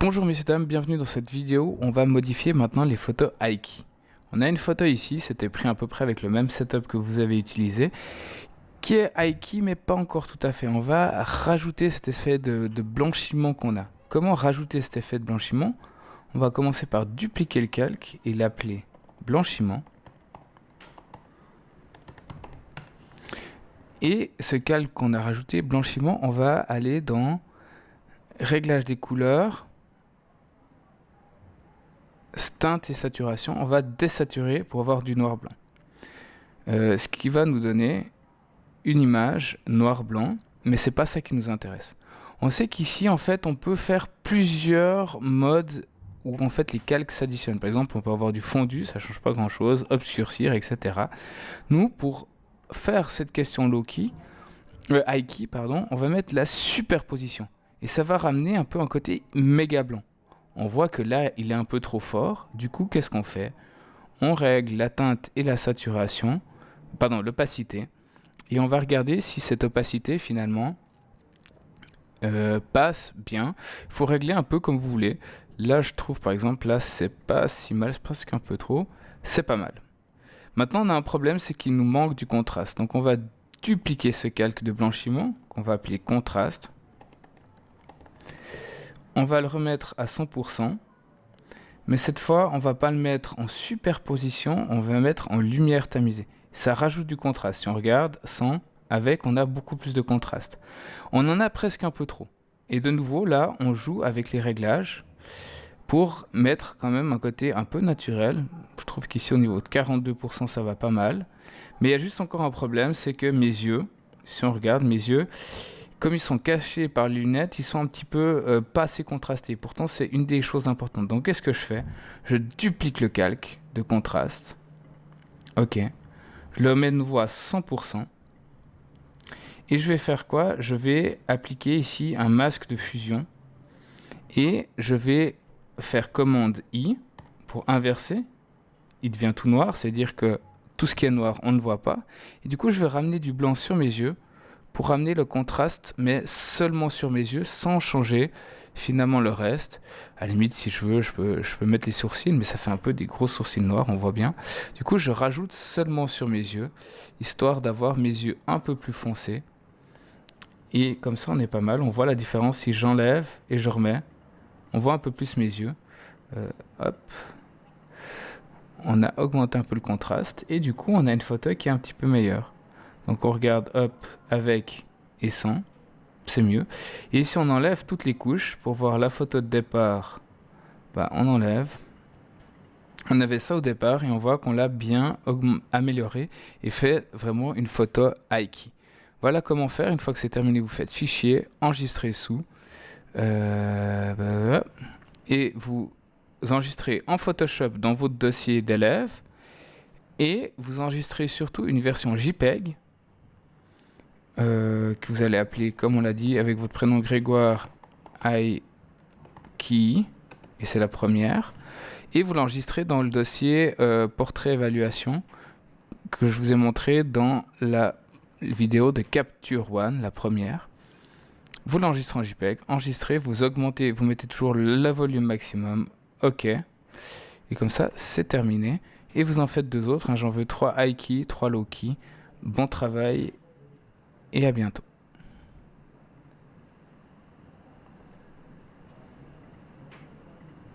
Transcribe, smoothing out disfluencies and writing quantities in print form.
Bonjour messieurs dames, bienvenue dans cette vidéo. On va modifier maintenant les photos Aiki. On a une photo ici, c'était pris à peu près avec le même setup que vous avez utilisé, qui est Aiki mais pas encore tout à fait. On va rajouter cet effet de blanchiment qu'on a. Comment rajouter cet effet de blanchiment? On va commencer par dupliquer le calque et l'appeler blanchiment. Et ce calque qu'on a rajouté, blanchiment, on va aller dans réglage des couleurs, teinte et saturation. On va désaturer pour avoir du noir-blanc. Ce qui va nous donner une image noir-blanc, mais c'est pas ça qui nous intéresse. On sait qu'ici, en fait, on peut faire plusieurs modes où en fait les calques s'additionnent. Par exemple, on peut avoir du fondu, ça change pas grand-chose, obscurcir, etc. Nous, pour faire cette question Aiki, pardon, on va mettre la superposition. Et ça va ramener un peu un côté méga blanc. On voit que là, il est un peu trop fort. Du coup, qu'est-ce qu'on fait? On règle la teinte et la saturation, pardon, l'opacité. Et on va regarder si cette opacité, finalement, passe bien. Il faut régler un peu comme vous voulez. Là, je trouve, par exemple, là, c'est pas si mal, c'est presque un peu trop. C'est pas mal. Maintenant, on a un problème, c'est qu'il nous manque du contraste. Donc, on va dupliquer ce calque de blanchiment, qu'on va appeler contraste. On va le remettre à 100%, mais cette fois, on va pas le mettre en superposition, on va le mettre en lumière tamisée. Ça rajoute du contraste. Si on regarde, sans, avec, on a beaucoup plus de contraste. On en a presque un peu trop. Et de nouveau, là, on joue avec les réglages pour mettre quand même un côté un peu naturel. Je trouve qu'ici, au niveau de 42%, ça va pas mal. Mais il y a juste encore un problème, c'est que mes yeux, si on regarde mes yeux, comme ils sont cachés par les lunettes, ils sont un petit peu pas assez contrastés. Pourtant, c'est une des choses importantes. Donc, qu'est-ce que je fais? Je duplique le calque de contraste. Ok. Je le mets de nouveau à 100%. Et je vais faire quoi? Je vais appliquer ici un masque de fusion. Et je vais faire commande I pour inverser. Il devient tout noir, c'est-à-dire que tout ce qui est noir, on ne voit pas. Et du coup, je vais ramener du blanc sur mes yeux pour ramener le contraste, mais seulement sur mes yeux, sans changer finalement le reste. À la limite, si je veux, je peux mettre les sourcils, mais ça fait un peu des gros sourcils noirs, on voit bien. Du coup, je rajoute seulement sur mes yeux, histoire d'avoir mes yeux un peu plus foncés. Et comme ça, on est pas mal. On voit la différence si j'enlève et je remets. On voit un peu plus mes yeux. Hop. On a augmenté un peu le contraste. Et du coup, on a une photo qui est un petit peu meilleure. Donc on regarde, hop, avec et sans, c'est mieux. Et si on enlève toutes les couches, pour voir la photo de départ, bah, on enlève. On avait ça au départ et on voit qu'on l'a bien amélioré et fait vraiment une photo Aiki. Voilà comment faire. Une fois que c'est terminé, vous faites fichier, enregistrer sous. Et vous enregistrez en Photoshop dans votre dossier d'élève. Et vous enregistrez surtout une version JPEG. Que vous allez appeler, comme on l'a dit, avec votre prénom Grégoire Aiki, et c'est la première, et vous l'enregistrez dans le dossier portrait évaluation que je vous ai montré dans la vidéo de Capture One, la première. Vous l'enregistrez en JPEG, enregistrez, vous augmentez, vous mettez toujours le volume maximum, ok, et comme ça c'est terminé, et vous en faites deux autres, hein, j'en veux 3 Aiki, 3 Loki. Bon travail et à bientôt.